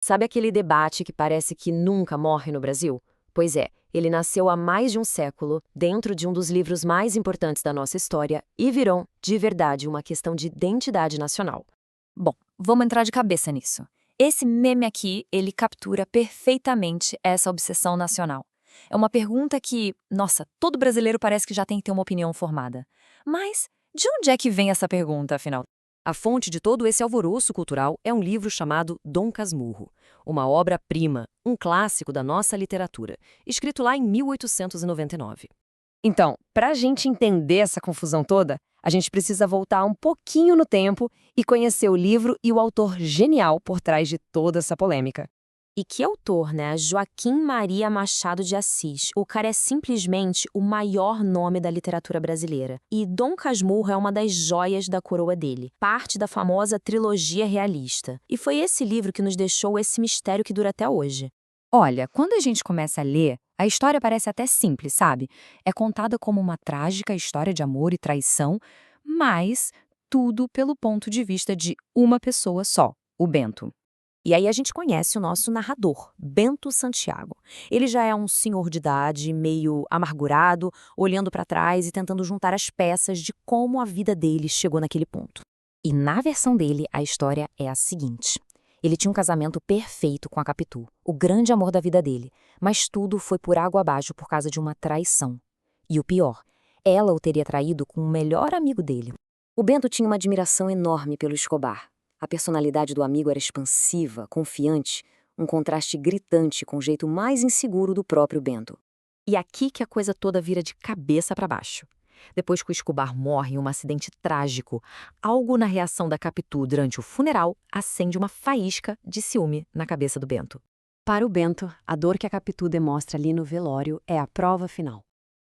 Sabe aquele debate que parece que nunca morre no Brasil? Pois é, ele nasceu há mais de um século, dentro de um dos livros mais importantes da nossa história, e virou, de verdade, uma questão de identidade nacional. Bom, vamos entrar de cabeça nisso. Esse meme aqui, ele captura perfeitamente essa obsessão nacional. É uma pergunta que, nossa, todo brasileiro parece que já tem que ter uma opinião formada. Mas de onde é que vem essa pergunta, afinal? A fonte de todo esse alvoroço cultural é um livro chamado Dom Casmurro, uma obra-prima, um clássico da nossa literatura, escrito lá em 1899. Então, para a gente entender essa confusão toda, a gente precisa voltar um pouquinho no tempo e conhecer o livro e o autor genial por trás de toda essa polêmica. E que autor, né? Joaquim Maria Machado de Assis. O cara é simplesmente o maior nome da literatura brasileira. E Dom Casmurro é uma das joias da coroa dele, parte da famosa trilogia realista. E foi esse livro que nos deixou esse mistério que dura até hoje. Olha, quando a gente começa a ler, a história parece até simples, sabe? É contada como uma trágica história de amor e traição, mas tudo pelo ponto de vista de uma pessoa só, o Bento. E aí a gente conhece o nosso narrador, Bento Santiago. Ele já é um senhor de idade, meio amargurado, olhando para trás e tentando juntar as peças de como a vida dele chegou naquele ponto. E na versão dele, a história é a seguinte. Ele tinha um casamento perfeito com a Capitu, o grande amor da vida dele, mas tudo foi por água abaixo por causa de uma traição. E o pior, ela o teria traído com o melhor amigo dele. O Bento tinha uma admiração enorme pelo Escobar. A personalidade do amigo era expansiva, confiante, um contraste gritante com o jeito mais inseguro do próprio Bento. E aqui que a coisa toda vira de cabeça para baixo. Depois que o Escobar morre em um acidente trágico, algo na reação da Capitu durante o funeral acende uma faísca de ciúme na cabeça do Bento. Para o Bento, a dor que a Capitu demonstra ali no velório é a prova final.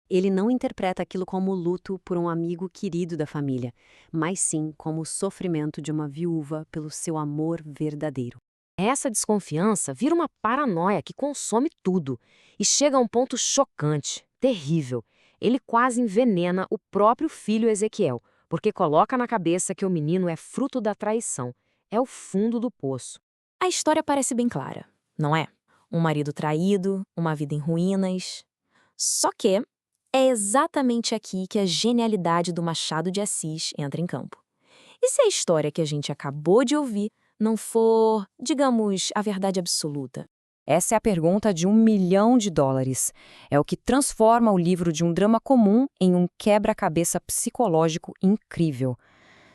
Ele não interpreta aquilo como luto por um amigo querido da família, mas sim como o sofrimento de uma viúva pelo seu amor verdadeiro. Essa desconfiança vira uma paranoia que consome tudo e chega a um ponto chocante, terrível. Ele quase envenena o próprio filho Ezequiel, porque coloca na cabeça que o menino é fruto da traição. É o fundo do poço. A história parece bem clara, não é? Um marido traído, uma vida em ruínas. Só que é exatamente aqui que a genialidade do Machado de Assis entra em campo. E se a história que a gente acabou de ouvir não for, digamos, a verdade absoluta? Essa é a pergunta de US$ 1 milhão. É o que transforma o livro de um drama comum em um quebra-cabeça psicológico incrível.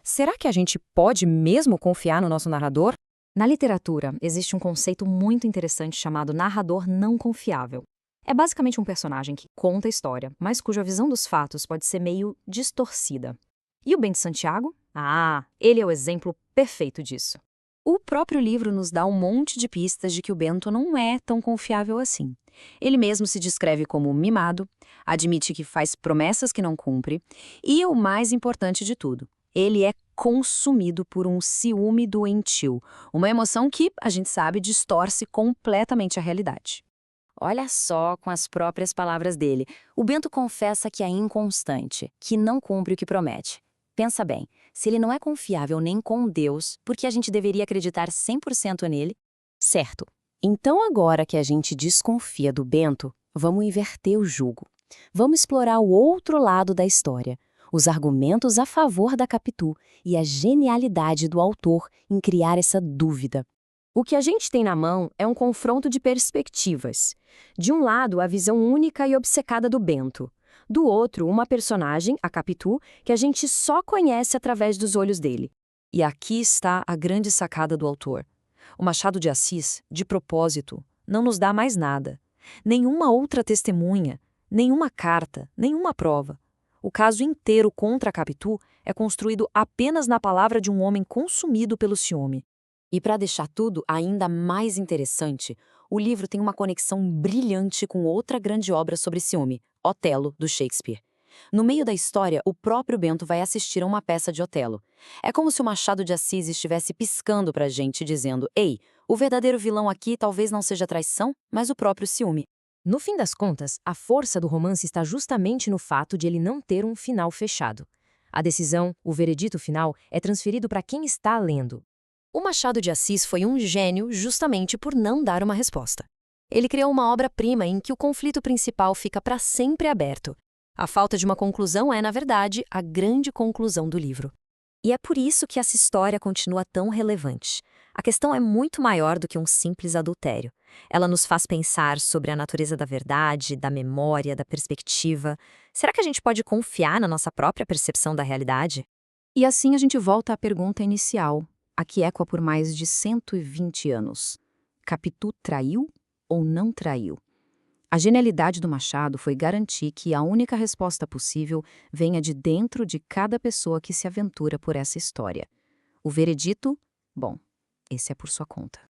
Será que a gente pode mesmo confiar no nosso narrador? Na literatura, existe um conceito muito interessante chamado narrador não confiável. É basicamente um personagem que conta a história, mas cuja visão dos fatos pode ser meio distorcida. E o Bento Santiago? Ah, ele é o exemplo perfeito disso. O próprio livro nos dá um monte de pistas de que o Bento não é tão confiável assim. Ele mesmo se descreve como mimado, admite que faz promessas que não cumpre e, o mais importante de tudo, ele é consumido por um ciúme doentio, uma emoção que, a gente sabe, distorce completamente a realidade. Olha só com as próprias palavras dele. O Bento confessa que é inconstante, que não cumpre o que promete. Pensa bem, se ele não é confiável nem com Deus, por que a gente deveria acreditar 100% nele? Certo. Então agora que a gente desconfia do Bento, vamos inverter o jugo. Vamos explorar o outro lado da história, os argumentos a favor da Capitu e a genialidade do autor em criar essa dúvida. O que a gente tem na mão é um confronto de perspectivas. De um lado, a visão única e obcecada do Bento. Do outro, uma personagem, a Capitu, que a gente só conhece através dos olhos dele. E aqui está a grande sacada do autor. O Machado de Assis, de propósito, não nos dá mais nada. Nenhuma outra testemunha, nenhuma carta, nenhuma prova. O caso inteiro contra a Capitu é construído apenas na palavra de um homem consumido pelo ciúme. E para deixar tudo ainda mais interessante, o livro tem uma conexão brilhante com outra grande obra sobre ciúme, Otelo, do Shakespeare. No meio da história, o próprio Bento vai assistir a uma peça de Otelo. É como se o Machado de Assis estivesse piscando para a gente, dizendo: "Ei, o verdadeiro vilão aqui talvez não seja a traição, mas o próprio ciúme." No fim das contas, a força do romance está justamente no fato de ele não ter um final fechado. A decisão, o veredito final, é transferido para quem está lendo. O Machado de Assis foi um gênio justamente por não dar uma resposta. Ele criou uma obra-prima em que o conflito principal fica para sempre aberto. A falta de uma conclusão é, na verdade, a grande conclusão do livro. E é por isso que essa história continua tão relevante. A questão é muito maior do que um simples adultério. Ela nos faz pensar sobre a natureza da verdade, da memória, da perspectiva. Será que a gente pode confiar na nossa própria percepção da realidade? E assim a gente volta à pergunta inicial, a que ecoa por mais de 120 anos. Capitu traiu ou não traiu? A genialidade do Machado foi garantir que a única resposta possível venha de dentro de cada pessoa que se aventura por essa história. O veredito? Bom, esse é por sua conta.